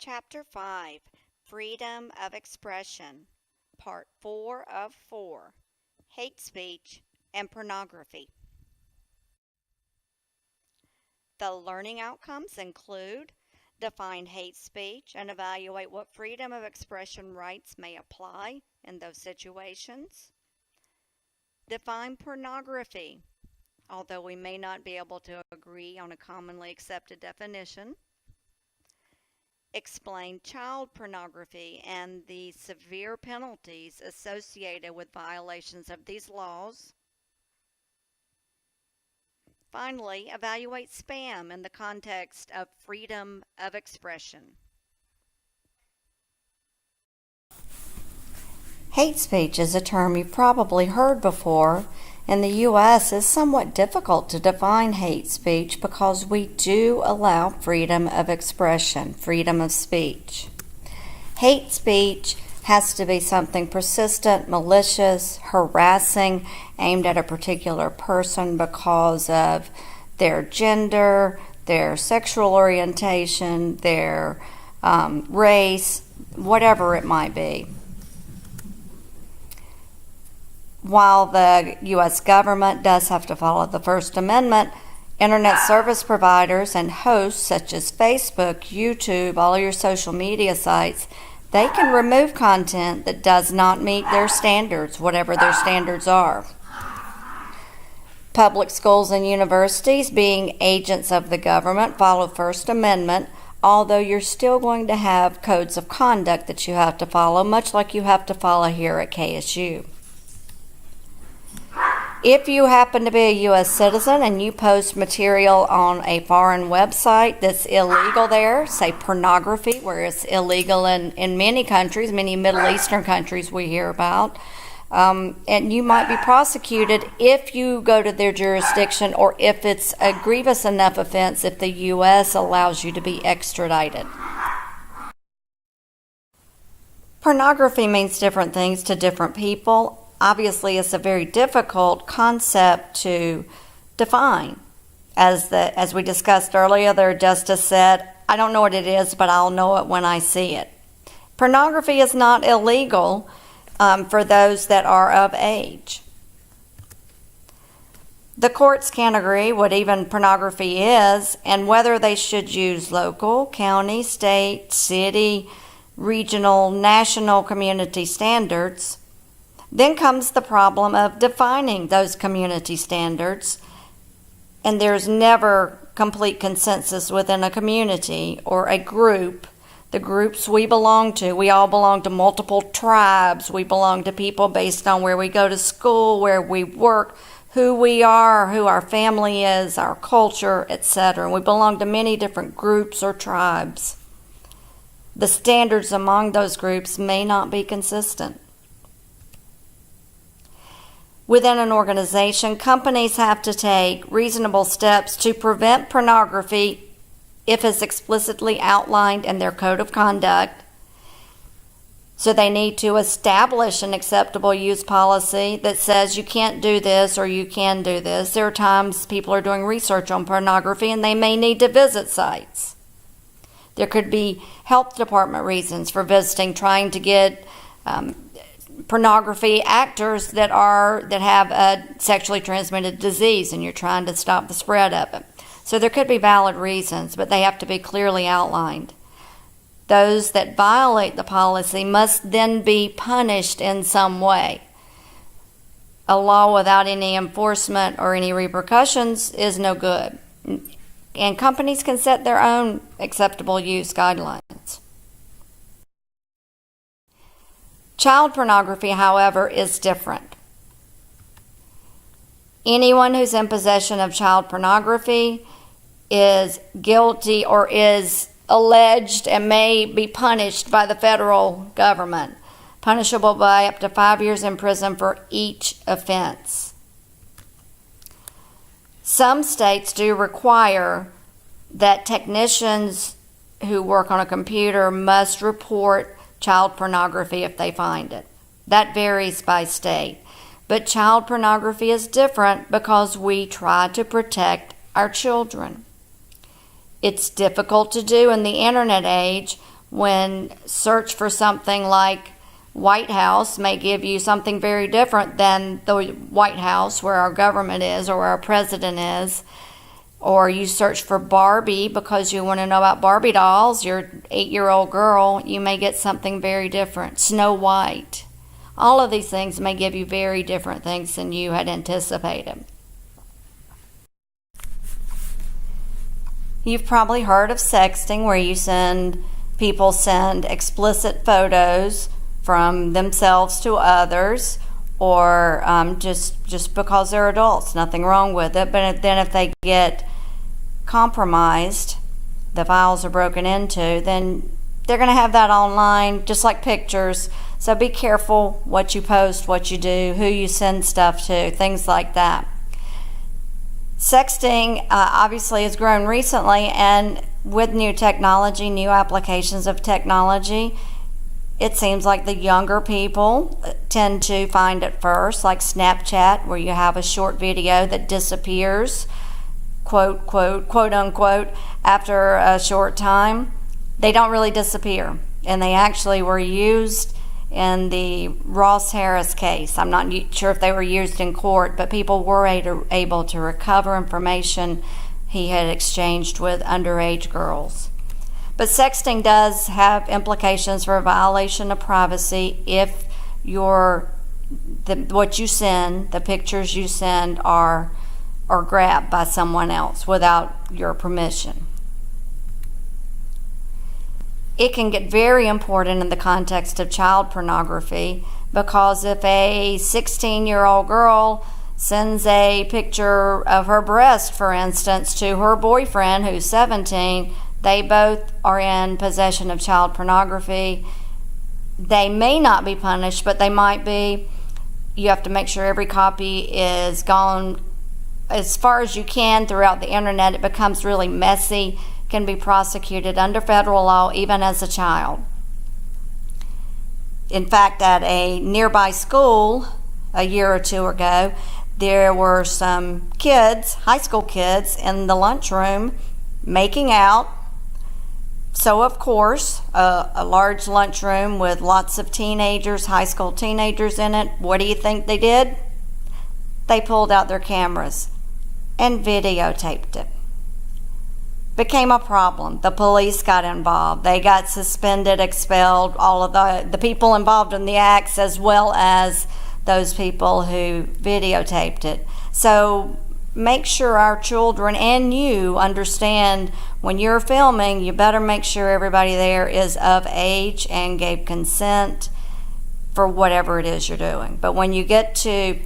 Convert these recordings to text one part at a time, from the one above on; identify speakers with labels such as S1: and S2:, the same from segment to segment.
S1: Chapter 5, Freedom of Expression, Part 4 of 4, Hate Speech and Pornography. The learning outcomes include define hate speech and evaluate what freedom of expression rights may apply in those situations. Define pornography, although we may not be able to agree on a commonly accepted definition. Explain child pornography and the severe penalties associated with violations of these laws. Finally, evaluate spam in the context of freedom of expression.
S2: Hate speech is a term you've probably heard before. In the U.S., it's somewhat difficult to define hate speech because we do allow freedom of expression, freedom of speech. Hate speech has to be something persistent, malicious, harassing, aimed at a particular person because of their gender, their sexual orientation, their race, whatever it might be. While the U.S. government does have to follow the First Amendment, internet service providers and hosts such as Facebook, YouTube, all your social media sites, they can remove content that does not meet their standards, whatever their standards are. Public schools and universities, being agents of the government, follow First Amendment, although you're still going to have codes of conduct that you have to follow, much like you have to follow here at KSU. If you happen to be a U.S. citizen and you post material on a foreign website that's illegal there, say pornography, where it's illegal in many countries, many Middle Eastern countries we hear about, and you might be prosecuted if you go to their jurisdiction or if it's a grievous enough offense if the U.S. allows you to be extradited. Pornography means different things to different people. Obviously, it's a very difficult concept to define. As we discussed earlier, the justice said, I don't know what it is, but I'll know it when I see it. Pornography is not illegal for those that are of age. The courts can't agree what even pornography is and whether they should use local, county, state, city, regional, national community standards. Then comes the problem of defining those community standards, and there's never complete consensus within a community or a group. The groups we belong to, we all belong to multiple tribes. We belong to people based on where we go to school, where we work, who we are, who our family is, our culture, etc. We belong to many different groups or tribes. The standards among those groups may not be consistent. Within an organization, companies have to take reasonable steps to prevent pornography if it's explicitly outlined in their code of conduct. So they need to establish an acceptable use policy that says you can't do this or you can do this. There are times people are doing research on pornography and they may need to visit sites. There could be health department reasons for visiting, trying to get pornography actors that have a sexually transmitted disease and you're trying to stop the spread of it. So there could be valid reasons, but they have to be clearly outlined. Those that violate the policy must then be punished in some way. A law without any enforcement or any repercussions is no good. And companies can set their own acceptable use guidelines. Child pornography, however, is different. Anyone who's in possession of child pornography is guilty or is alleged and may be punished by the federal government, punishable by up to 5 years in prison for each offense. Some states do require that technicians who work on a computer must report child pornography if they find it. That varies by state. But child pornography is different because we try to protect our children. It's difficult to do in the internet age when search for something like White House may give you something very different than the White House where our government is or where our president is. Or you search for Barbie because you want to know about Barbie dolls, you're an 8-year-old girl, you may get something very different. Snow White. All of these things may give you very different things than you had anticipated. You've probably heard of sexting, where people send explicit photos from themselves to others, or just because they're adults. Nothing wrong with it. But then if they get compromised, the files are broken into, then they're going to have that online, just like pictures. So be careful what you post, what you do, who you send stuff to, things like that. Sexting obviously has grown recently, and with new technology, new applications of technology, it seems like the younger people tend to find it first, like Snapchat, where you have a short video that disappears, quote unquote, after a short time. They don't really disappear, and they actually were used in the Ross Harris case. I'm not sure if they were used in court, but people were able to recover information he had exchanged with underage girls. But sexting does have implications for a violation of privacy if what you send, the pictures you send, are grabbed by someone else without your permission. It can get very important in the context of child pornography, because if a 16-year-old girl sends a picture of her breast, for instance, to her boyfriend who's 17, they both are in possession of child pornography. They may not be punished, but they might be. You have to make sure every copy is gone as far as you can throughout the internet. It becomes really messy, can be prosecuted under federal law even as a child. In fact, at a nearby school a year or two ago, there were some kids, high school kids, in the lunchroom making out. So of course, a large lunchroom with lots of teenagers, high school teenagers in it, what do you think they did? They pulled out their cameras and videotaped it. Became a problem. The police got involved. They got suspended, expelled, all of the people involved in the acts, as well as those people who videotaped it. So make sure our children and you understand, when you're filming, you better make sure everybody there is of age and gave consent for whatever it is you're doing. But when you get to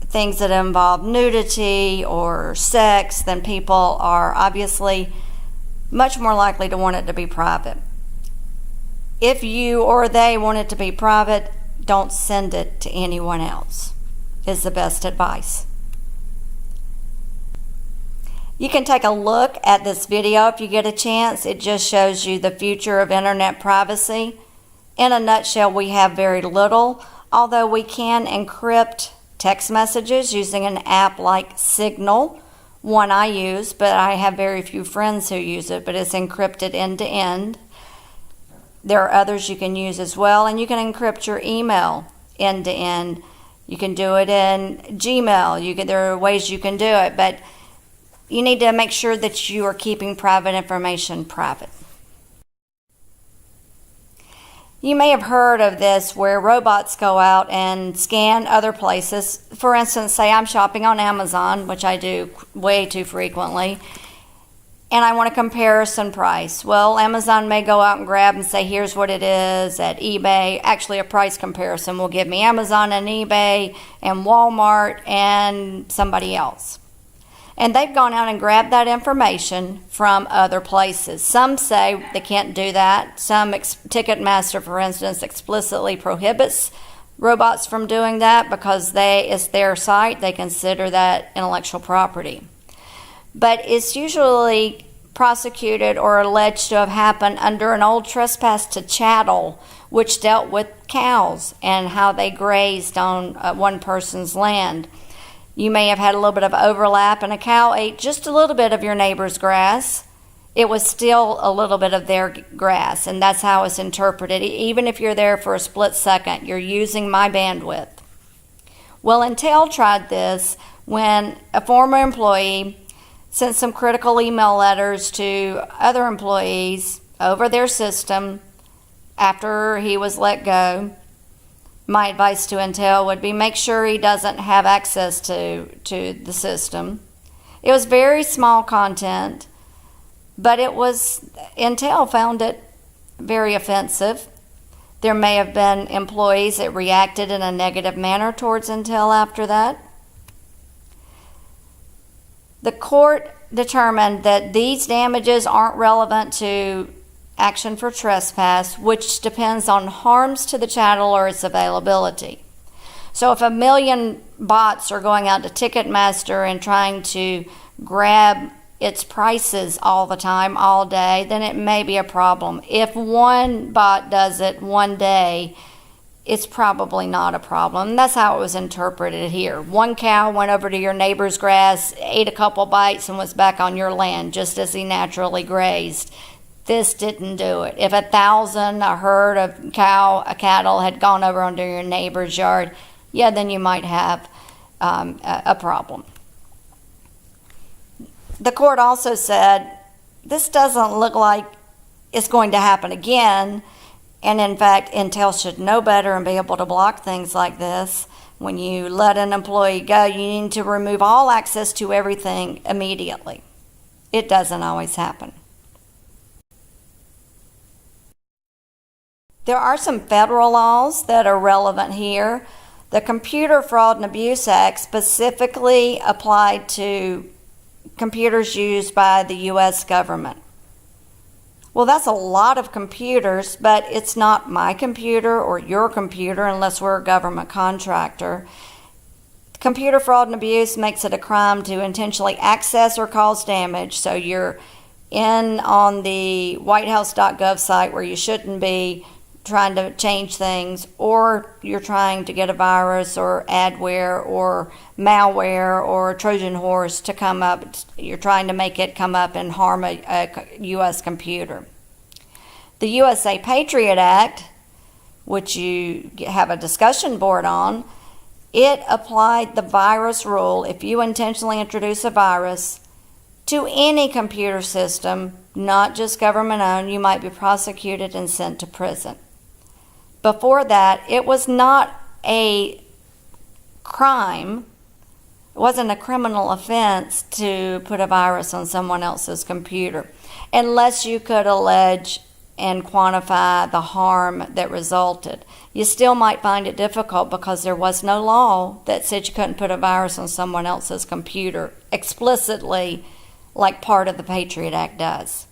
S2: things that involve nudity or sex, then people are obviously much more likely to want it to be private. If you or they want it to be private, don't send it to anyone else, is the best advice. You can take a look at this video if you get a chance. It just shows you the future of internet privacy. In a nutshell, we have very little, although we can encrypt text messages using an app like Signal, one I use, but I have very few friends who use it, but it's encrypted end to end. There are others you can use as well, and you can encrypt your email end to end. You can do it in Gmail. There are ways you can do it, but you need to make sure that you are keeping private information private. You may have heard of this, where robots go out and scan other places. For instance, say I'm shopping on Amazon, which I do way too frequently, and I want a comparison price. Well, Amazon may go out and grab and say, here's what it is at eBay. Actually, a price comparison will give me Amazon and eBay and Walmart and somebody else. And they've gone out and grabbed that information from other places. Some say they can't do that. Some Ticketmaster, for instance, explicitly prohibits robots from doing that because it's their site. They consider that intellectual property. But it's usually prosecuted or alleged to have happened under an old trespass to chattel, which dealt with cows and how they grazed on one person's land. You may have had a little bit of overlap, and a cow ate just a little bit of your neighbor's grass, it was still a little bit of their grass, and that's how it's interpreted. Even if you're there for a split second, you're using my bandwidth. Well, Intel tried this when a former employee sent some critical email letters to other employees over their system after he was let go. My advice to Intel would be make sure he doesn't have access to the system. It was very small content, but Intel found it very offensive. There may have been employees that reacted in a negative manner towards Intel after that. The court determined that these damages aren't relevant to action for trespass, which depends on harms to the chattel or its availability. So if 1 million bots are going out to Ticketmaster and trying to grab its prices all the time, all day, then it may be a problem. If one bot does it one day, it's probably not a problem. That's how it was interpreted here. One cow went over to your neighbor's grass, ate a couple bites, and was back on your land just as he naturally grazed. This didn't do it. If a herd of cattle had gone over onto your neighbor's yard, yeah, then you might have a problem. The court also said this doesn't look like it's going to happen again, and in fact, Intel should know better and be able to block things like this. When you let an employee go, you need to remove all access to everything immediately. It doesn't always happen. There are some federal laws that are relevant here. The Computer Fraud and Abuse Act specifically applied to computers used by the U.S. government. Well, that's a lot of computers, but it's not my computer or your computer unless we're a government contractor. Computer fraud and abuse makes it a crime to intentionally access or cause damage. So you're in on the whitehouse.gov site where you shouldn't be, trying to change things, or you're trying to get a virus or adware or malware or a Trojan horse to come up. You're trying to make it come up and harm a U.S. computer. The USA Patriot Act, which you have a discussion board on, it applied the virus rule. If you intentionally introduce a virus to any computer system, not just government owned, you might be prosecuted and sent to prison. Before that, it was not a crime. It wasn't a criminal offense to put a virus on someone else's computer, unless you could allege and quantify the harm that resulted. You still might find it difficult because there was no law that said you couldn't put a virus on someone else's computer explicitly, like part of the Patriot Act does.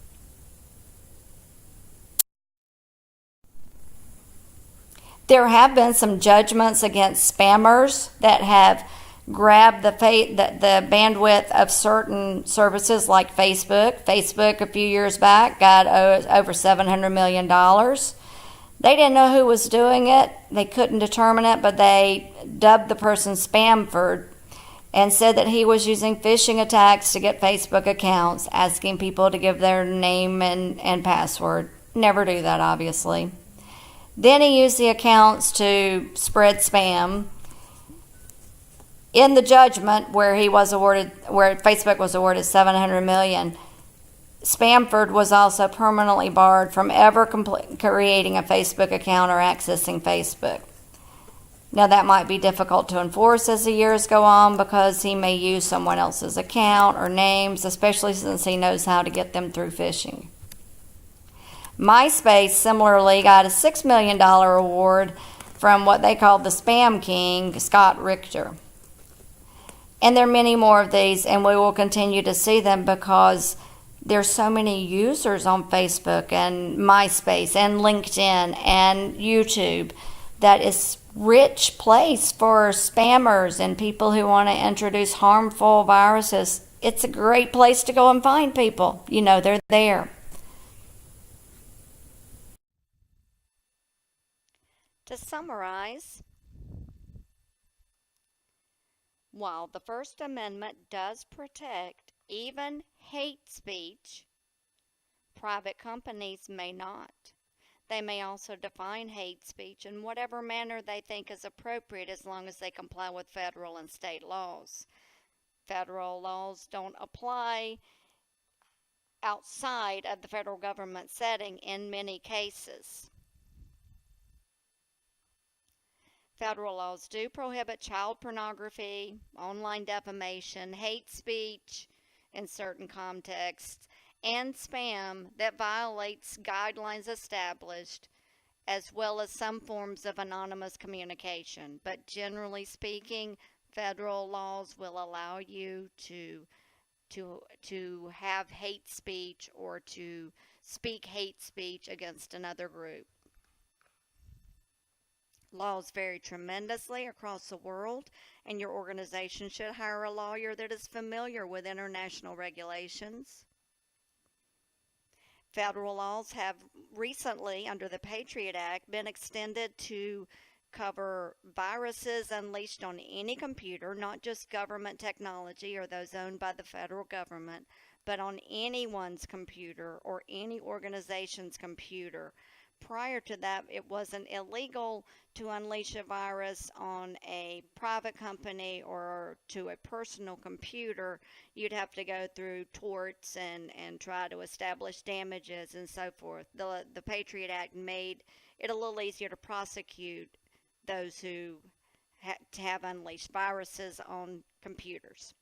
S2: There have been some judgments against spammers that have grabbed the bandwidth of certain services like Facebook. Facebook a few years back got over $700 million. They didn't know who was doing it. They couldn't determine it, but they dubbed the person Spamford and said that he was using phishing attacks to get Facebook accounts, asking people to give their name and password. Never do that, obviously. Then he used the accounts to spread spam. In the judgment where Facebook was awarded $700 million, Spamford was also permanently barred from ever creating a Facebook account or accessing Facebook. Now that might be difficult to enforce as the years go on because he may use someone else's account or names, especially since he knows how to get them through phishing. MySpace similarly got a $6 million award from what they called the Spam King, Scott Richter. And there are many more of these, and we will continue to see them because there's so many users on Facebook and MySpace and LinkedIn and YouTube that is rich place for spammers and people who want to introduce harmful viruses. It's a great place to go and find people. You know, they're there.
S1: To summarize, while the First Amendment does protect even hate speech, Private companies may not. They may also define hate speech in whatever manner they think is appropriate as long as they comply with federal and state laws. Federal laws don't apply outside of the federal government setting in many cases. Federal laws do prohibit child pornography, online defamation, hate speech in certain contexts, and spam that violates guidelines established, as well as some forms of anonymous communication. But generally speaking, federal laws will allow you to have hate speech or to speak hate speech against another group. Laws vary tremendously across the world, and your organization should hire a lawyer that is familiar with international regulations. Federal laws have recently, under the Patriot Act, been extended to cover viruses unleashed on any computer, not just government technology or those owned by the federal government, but on anyone's computer or any organization's computer. Prior to that, it wasn't illegal to unleash a virus on a private company or to a personal computer. You'd have to go through torts and try to establish damages and so forth. The Patriot Act made it a little easier to prosecute those who have unleashed viruses on computers.